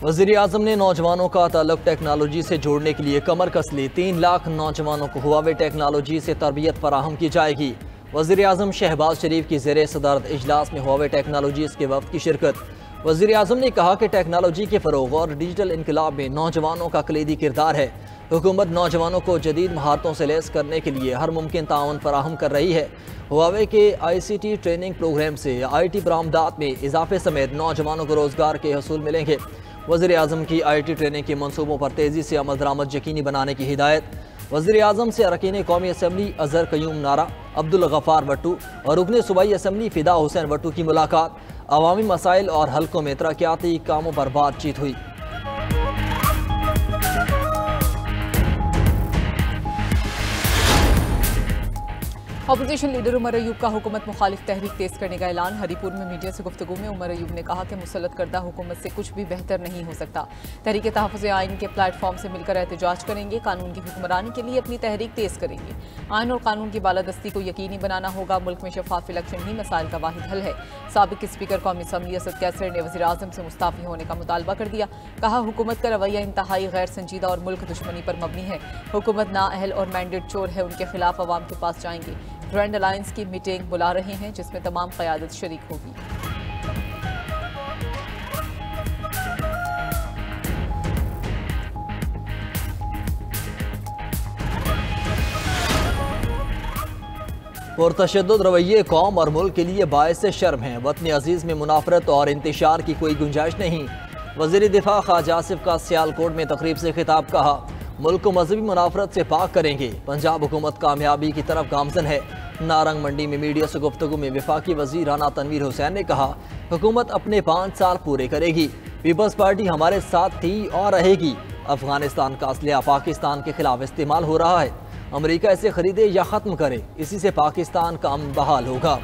वज़ीर आज़म ने नौजवानों का ताल्लुक टेक्नोलॉजी से जोड़ने के लिए कमर कस ली। 3 लाख नौजवानों को हुआवे टेक्नोलॉजी से तरबियत फराहम की जाएगी। वज़ीर आज़म शहबाज शरीफ की ज़ेरे सदारत इजलास में हुआवे टेक्नोलॉजीज़ के वफ़द की शिरकत। वज़ीर आज़म ने कहा कि टेक्नोलॉजी के फ़रोग़ और डिजिटल इनकलाब में नौजवानों का कलीदी किरदार है। हुकूमत नौजवानों को जदीद महारतों से लैस करने के लिए हर मुमकिन ताउन फराहम कर रही है। हुआवे के ICT ट्रेनिंग प्रोग्राम से IT बरामदात में इजाफे समेत नौजवानों को रोज़गार के हसूल मिलेंगे। वज़ीर आज़म की IT ट्रेनिंग के मनसूबों पर तेज़ी से अमल दरामद यकीनी बनाने की हिदायत। वज़ीर आज़म से अरकान कौमी असम्बली अज़हर क़य्यूम नारा, अब्दुल गफ़ार भट्टू और रुकन सूबाई असम्बली फ़िदा हुसैन भट्टू की मुलाकात। अवामी मसाइल और हल्कों में तरक्याती कामों पर बातचीत हुई। अपोजिशन लीडर उमर अयूब का हुकूमत मुखालिफ तहरीक तेज करने का ऐलान। हरीपुर में मीडिया से गुफ्तगू में उमर अयूब ने कहा कि मुसल्लत करदा हुकूमत से कुछ भी बेहतर नहीं हो सकता। तहरीक तहफ़्फ़ुज़ आइन के प्लेटफॉर्म से मिलकर एहतजाज करेंगे, कानून की हुक्मरानी के लिए अपनी तहरीक तेज करेंगे। आइन और कानून की बालादस्ती को यकीनी बनाना होगा। मुल्क में शफाफ इलेक्शन ही मसाइल का वाहिद हल है। साबिक स्पीकर कौमी असम्बली असद कैसर ने वज़ीर आज़म से मुस्ताफ़ी होने का मुतालबा कर दिया। कहा हुकूमत का रवैया इंतहाई गैर संजीदा और मुल्क दुश्मनी पर मबनी है। हुकूमत नाअहल और मैंडेट चोर है, उनके खिलाफ अवाम के पास जाएंगे। ग्रैंड अलायंस की मीटिंग बुला रहे हैं जिसमें तमाम क़यादत शरीक होगी। पुरतशद्दुद रवैये कौम और मुल्क के लिए बायस शर्म है। वतन अजीज़ में मुनाफरत और इंतशार की कोई गुंजाइश नहीं। वज़ीर दिफा ख्वाजा आसिफ का सियालकोट में तकरीब से खिताब। कहा मुल्क को मजहबी मुनाफरत से पाक करेंगे। पंजाब हुकूमत कामयाबी की तरफ गामजन है। नारंग मंडी में मीडिया से गुफ्तगू में वफाकी वज़ीर राना तनवीर हुसैन ने कहा हुकूमत अपने 5 साल पूरे करेगी। पीपल्स पार्टी हमारे साथ थी और रहेगी। अफगानिस्तान का असलहा पाकिस्तान के खिलाफ इस्तेमाल हो रहा है। अमरीका इसे खरीदे या ख़त्म करे, इसी से पाकिस्तान का अमन बहाल होगा।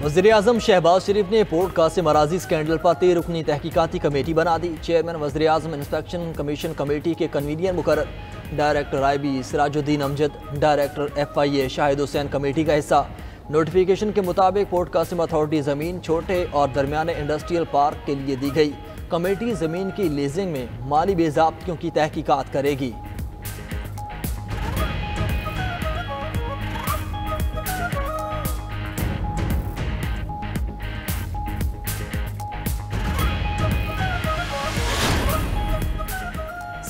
वज़ीर आज़म शहबाज शरीफ ने पोर्ट कासिम अराजी स्कैंडल पर 13 रुकनी तहकीकाती कमेटी बना दी। चेयरमैन वज़ीर आज़म इंस्पेक्शन कमीशन कमेटी के कन्वीनियर मुकर्रर। Director IB Sirajuddin Amjad, director FIA Shahid Hussain committee का हिस्सा। नोटिफिकेशन के मुताबिक पोर्ट कासिम अथॉरिटी ज़मीन छोटे और दरमियाने इंडस्ट्रियल पार्क के लिए दी गई। कमेटी ज़मीन की लीजिंग में माली बेज़ाब्तियों की तहकीकात करेगी।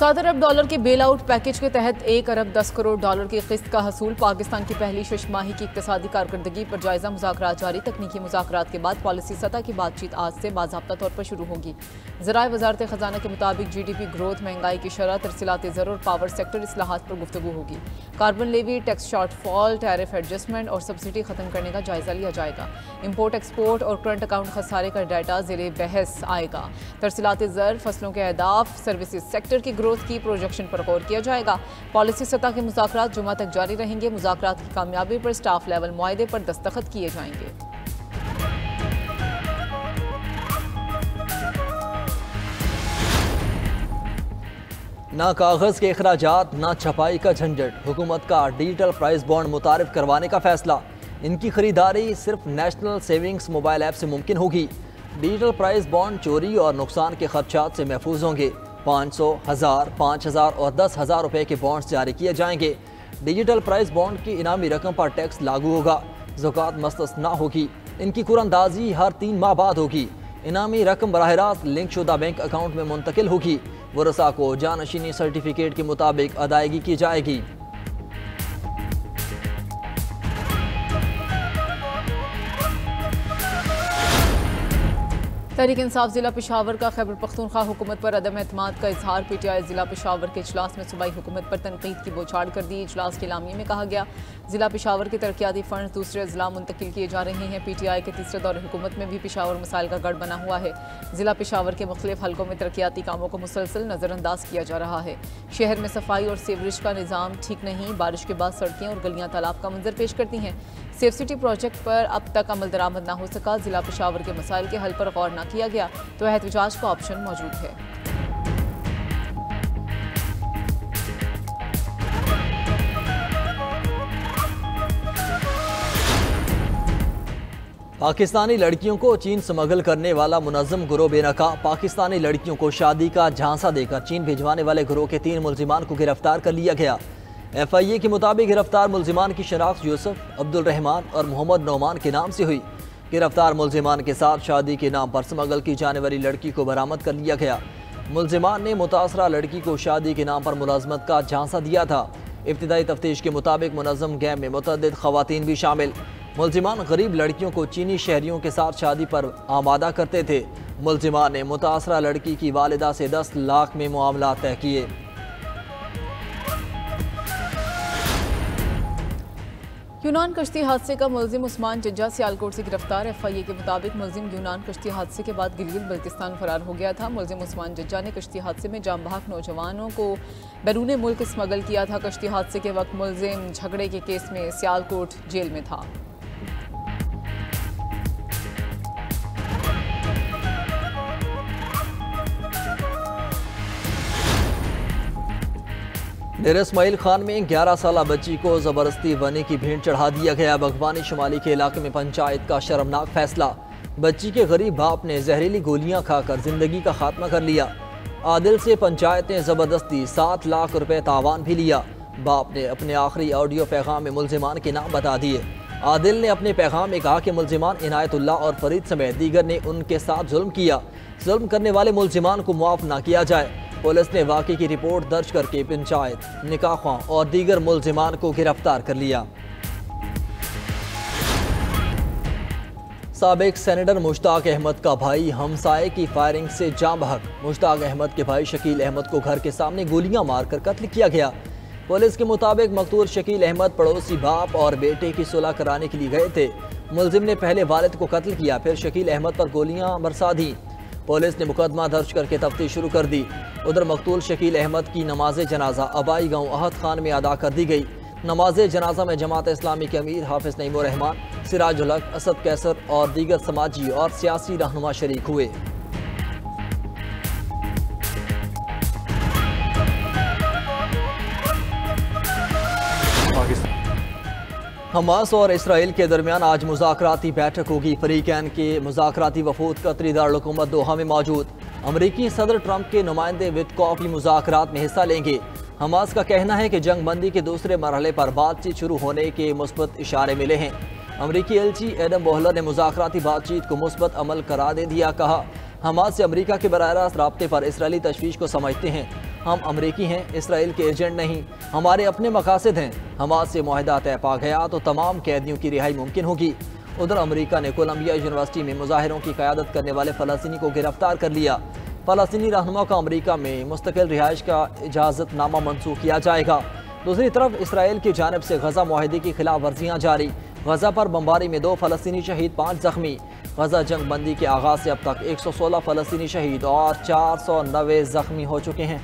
$7 अरब के बेल आउट पैकेज के तहत 1 अरब 10 करोड़ डॉलर की किस्त का हसूल। पाकिस्तान की पहली शशमाही की इक्तिसादी कारकर्दगी पर जायजा मुज़ाकरात जारी। तकनीकी मुज़ाकरात के बाद पॉलिसी सतह की बातचीत आज से बाज़ाब्ता तौर पर शुरू होगी। ज़राए वज़ारत ख़जाना के मुताबिक GDP ग्रोथ, महंगाई की शरह, तरसीलात ज़र और पावर सेक्टर इस्लाहात पर गुफ्तगू होगी। Carbon levy, tax shortfall, tariff adjustment और सब्सिडी ख़त्म करने का जायजा लिया जाएगा। इम्पोर्ट एक्सपोर्ट और करंट अकाउंट खसारे का डाटा ज़ेरे बहस आएगा। तरसीलात ज़र, फसलों के अहदाफ, सर्विसेज सेक्टर की ग्रोथ की प्रोजेक्शन पर गौर किया जाएगा। पॉलिसी सतह के मुज़ाकरात जुमा तक जारी रहेंगे। मुज़ाकरात की कामयाबी पर स्टाफ लेवल मुआहदे पर दस्तखत किए जाएंगे। ना कागज़ के अखराजात, ना छपाई का झंझट। हुकूमत का डिजिटल प्राइस बॉन्ड मुतारिफ करवाने का फैसला। इनकी खरीदारी सिर्फ नेशनल सेविंग्स मोबाइल ऐप से मुमकिन होगी। डिजिटल प्राइस बॉन्ड चोरी और नुकसान के खदशात से महफूज होंगे। 500, 1000, 5000 और 10,000 रुपए के बॉन्ड्स जारी किए जाएंगे। डिजिटल प्राइस बॉन्ड की इनामी रकम पर टैक्स लागू होगा। ज़कात मस्तस्ना होगी। इनकी कुरअंदाजी हर 3 माह बाद होगी। इनामी रकम बराह रास्त लिंक शुदा बैंक अकाउंट में मुंतकिल होगी। वरसा को जानशीनी सर्टिफिकेट के मुताबिक अदायगी की जाएगी। तहरीक इंसाफ जिला पेशावर का खैबर पख्तूनख्वा हुकूमत पर अदम एतमाद का इजहार। PTI जिला पेशावर के इजलास में सूबाई हुकूमत पर तनकीद की बौछार कर दी। इजलास के लामी में कहा गया जिला पेशावर के तरक्याती फंड दूसरे अजला मुंतकिल किए जा रहे हैं। PTI के तीसरे दौरे हुकूमत में भी पेशावर मसाइल का गढ़ बना हुआ है। जिला पेशावर के मुख्तलिफ हलकों में तरक्याती कामों को मुसलसल नज़रअंदाज किया जा रहा है। शहर में सफाई और सीवरेज का निज़ाम ठीक नहीं। बारिश के बाद सड़कें और गलियाँ तालाब का मंजर पेश करती हैं। सेफ सिटी प्रोजेक्ट पर अब तक अमल दरामद न हो सका। जिला पेशावर के मसाइल के हल पर गौर न किया गया तो एहतजाज का ऑप्शन मौजूद है। पाकिस्तानी लड़कियों को चीन स्मगल करने वाला मुनज़्ज़म गिरोह बेनकाब। पाकिस्तानी लड़कियों को शादी का झांसा देकर चीन भिजवाने वाले गिरोह के 3 मुल्जिमान को गिरफ्तार कर लिया गया। FIA के मुताबिक गिरफ्तार मुल्जिमान की शनाख्त यूसुफ, अब्दुल रहमान और मोहम्मद नौमान के नाम से हुई। गिरफ्तार मुल्जिमान के साथ शादी के नाम पर स्मगल की जाने वाली लड़की को बरामद कर लिया गया। मुल्जिमान ने मुतासरा लड़की को शादी के नाम पर मुलाजमत का झांसा दिया था। इब्तिदाई तफ्तीश के मुताबिक मुनज़्ज़म गैंग में मुतअद्दिद ख़वातीन भी शामिल। मुल्जिमान गरीब लड़कियों को चीनी शहरियों के साथ शादी पर आमादा करते थे। मुल्जिमान ने मुतासरा लड़की की वालिदा से 10 लाख में मामला तय किए। यूनान कश्ती हादसे का मुलजिम उस्मान जज्जा सियालकोट से गिरफ्तार। FIA के मुताबिक मुलजिम यूनान कश्ती हादसे के बाद गिलगित बल्तिस्तान फरार हो गया था। मुलजिम उस्मान जज्जा ने कश्ती हादसे में जाम बहक नौजवानों को बैरून मुल्क स्मगल किया था। कश्ती हादसे के वक्त मुलजिम झगड़े के केस में सियालकोट जेल में था। डेर इस्माइल खान में 11 साला बच्ची को ज़बरदस्ती बनी की भेंट चढ़ा दिया गया। बगवानी शुमाली के इलाके में पंचायत का शर्मनाक फैसला। बच्ची के गरीब बाप ने जहरीली गोलियां खाकर जिंदगी का खात्मा कर लिया। आदिल से पंचायत ने ज़बरदस्ती 7 लाख रुपए तावान भी लिया। बाप ने अपने आखिरी ऑडियो पैगाम में मुल्जिमान के नाम बता दिए। आदिल ने अपने पैगाम में कहा कि मुल्जिमान इनायतुल्लाह और फरीद समेत दीगर ने उनके साथ जुल्म किया। जुल्म करने वाले मुल्जिमान को मुआफ ना किया जाए। पुलिस ने वाक़े की रिपोर्ट दर्ज करके पंचायत, निकाह ख्वां और दीगर मुल्जिमान को गिरफ्तार कर लिया। साबिक सेनेटर मुश्ताक अहमद का भाई हमसाये की फायरिंग से जाम बहक। मुश्ताक अहमद के भाई शकील अहमद को घर के सामने गोलियां मारकर कत्ल किया गया। पुलिस के मुताबिक मकतूल शकील अहमद पड़ोसी बाप और बेटे की सुलह कराने के लिए गए थे। मुलजिम ने पहले वालिद को कत्ल किया, फिर शकील अहमद पर गोलियां बरसा दी। पुलिस ने मुकदमा दर्ज करके तफ्तीश शुरू कर दी। उधर मकतूल शकील अहमद की नमाज जनाजा अबाई गांव अहद खान में अदा कर दी गई। नमाज जनाजा में जमात इस्लामी के अमीर हाफिज नईमुर रहमान, सिराजुल हक, असद कैसर और दीगर समाजी और सियासी रहनुमा शरीक हुए। हमास और इसराइल के दरमियान आज मुज़ाकराती बैठक होगी। फरीकैन के मुज़ाकराती वफूद कतरी दारुल-हुकूमत दोहा में मौजूद। अमरीकी सदर ट्रंप के नुमाइंदे विटकॉफ भी मुज़ाकरात में हिस्सा लेंगे। हमास का कहना है कि जंग बंदी के दूसरे मरहले पर बातचीत शुरू होने के मुस्बत इशारे मिले हैं। अमरीकी एलची एडम बोहलर ने मुज़ाकराती बातचीत को मुस्बत अमल करार दे दिया। कहा, हमास से अमरीका के बराह रास्त राब्ते पर इसराइली तशवीश को समझते हैं। हम अमरीकी हैं, इसराइल के एजेंट नहीं। हमारे अपने मकासद हैं। हमास से मुआहदा तय पा गया तो तमाम कैदियों की रिहाई मुमकिन होगी। उधर अमरीका ने कोलंबिया यूनिवर्सिटी में मुजाहिरों की क़यादत करने वाले फ़लस्तीनी को गिरफ्तार कर लिया। फ़लस्तीनी रहनुमा का अमरीका में मुस्तकिल रिहाइश का इजाज़तनामा मनसूख किया जाएगा। दूसरी तरफ इसराइल की जानिब से गजा मुआहदे की खिलाफ वर्जियाँ जारी। गजा पर बमबारी में 2 फ़लस्तीनी शहीद, 5 जख्मी। गजा जंग बंदी के आगाज़ से अब तक 116 फ़लस्तीनी शहीद और 490 जख्मी हो चुके हैं।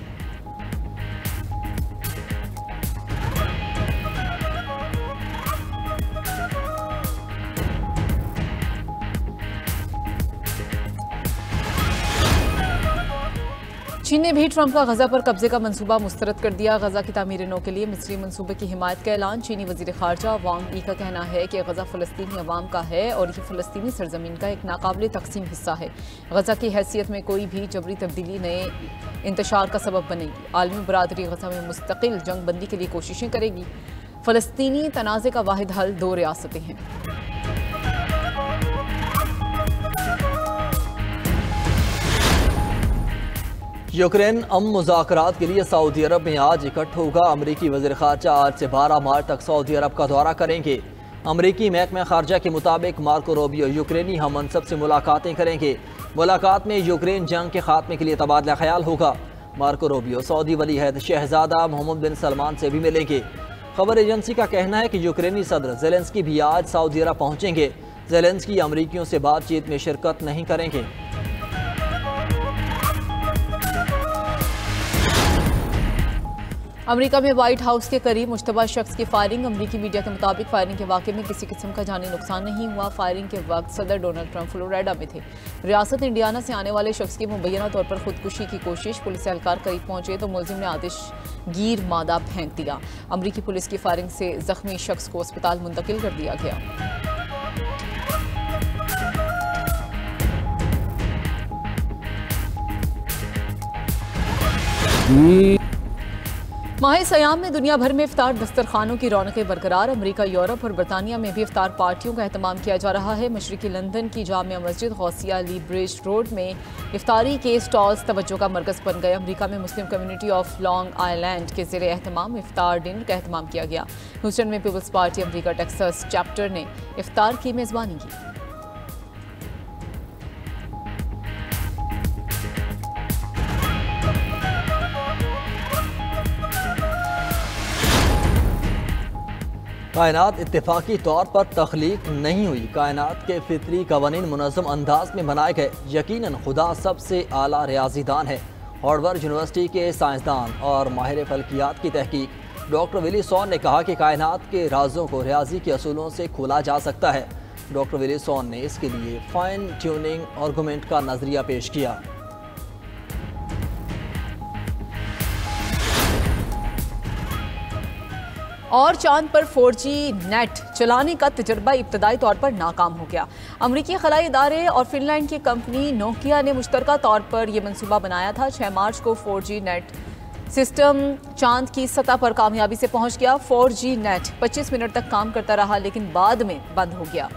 चीन ने भी ट्रंप का गजा पर कब्जे का मंसूबा मुस्तरद कर दिया। गजा की तामीर नौ के लिए मिस्री मंसूबे की हिमायत का ऐलान। चीनी वजीर खारजा वांग यी का कहना है कि गजा फ़लस्तीनी अवाम का है और ये फ़लस्तीनी सरजमीन का एक नाकाबिल तकसीम हिस्सा है। गजा की हैसियत में कोई भी जबरी तब्दीली नए इंतशार का सबब बनेगी। आलमी बरादरी गजा में मुस्तकिल जंग बंदी के लिए कोशिशें करेगी। फ़लस्तीनी तनाज़े का वाहिद हल 2 रियासतें हैं। यूक्रेन अमन मुज़ाकरात के लिए सऊदी अरब में आज इकट्ठा होगा। अमरीकी वज़ीर ख़ारजा आज से 12 मार्च तक सऊदी अरब का दौरा करेंगे। अमरीकी महकमा ख़ारजा के मुताबिक मार्को रूबियो यूक्रेनी हम मनसब से मुलाकातें करेंगे। मुलाकात में यूक्रेन जंग के खात्मे के लिए तबादला ख्याल होगा। मार्को रूबियो सऊदी वली अहद शहजादा मोहम्मद बिन सलमान से भी मिलेंगे। खबर एजेंसी का कहना है कि यूक्रेनी सदर ज़ेलेंस्की भी आज सऊदी अरब पहुँचेंगे। ज़ेलेंस्की अमरीकियों से बातचीत में शिरकत नहीं करेंगे। अमेरिका में व्हाइट हाउस के करीब मुश्तबा शख्स की फायरिंग। अमरीकी मीडिया के मुताबिक फायरिंग के वाक़े में किसी किस्म का जानी नुकसान नहीं हुआ। फायरिंग के वक्त सदर डोनाल्ड ट्रंप फ्लोरिडा में थे। रियासत इंडियाना से आने वाले शख्स की मुबैना तौर पर खुदकुशी की कोशिश। पुलिस एहलकार करीब पहुंचे तो मुलजिम ने आतिशगीर मादा फेंक दिया। अमरीकी पुलिस की फायरिंग से जख्मी शख्स को अस्पताल मुंतकिल कर दिया गया। जी। माह सयाम में दुनिया भर में इफ्तार दस्तरखानों की रौनकें बरकरार। अमेरिका, यूरोप और बरतानिया में भी इफ्तार पार्टियों का एहतमाम किया जा रहा है। मशरिकी लंदन की जामिया मस्जिद गौसिया ली ब्रिज रोड में इफ्तारी के स्टॉल्स तवज्जो का मरकज बन गए। अमेरिका में Muslim community of long island के ज़ेरे एहतमाम इफ्तार डिनर का एहतमाम किया गया। ह्यूस्टन में Peoples Party America Texas chapter ने इफ्तार की मेज़बानी की। कायनात इत्तेफाकी तौर पर तख्लीक नहीं हुई। कायनात के फितरी कवानीन मुनज़्ज़म अंदाज में बनाए गए। यकीनन खुदा सबसे आला रियाजीदान है। हार्वर्ड यूनिवर्सिटी के साइंसदान और माहिर फल्कियात की तहकीक डॉक्टर विली सॉन ने कहा कि कायनात के राजों को रियाजी के असूलों से खोला जा सकता है। डॉक्टर विली सॉन ने इसके लिए फाइन ट्यूनिंग आर्गूमेंट का नजरिया पेश किया। और चांद पर 4G नेट चलाने का तजर्बा इब्तदाई तौर पर नाकाम हो गया। अमरीकी खलाई इदारे और फिनलैंड की कंपनी नोकिया ने मुश्तरका तौर पर यह मंसूबा बनाया था। 6 मार्च को 4G नेट सिस्टम चांद की सतह पर कामयाबी से पहुंच गया। 4G नेट 25 मिनट तक काम करता रहा लेकिन बाद में बंद हो गया।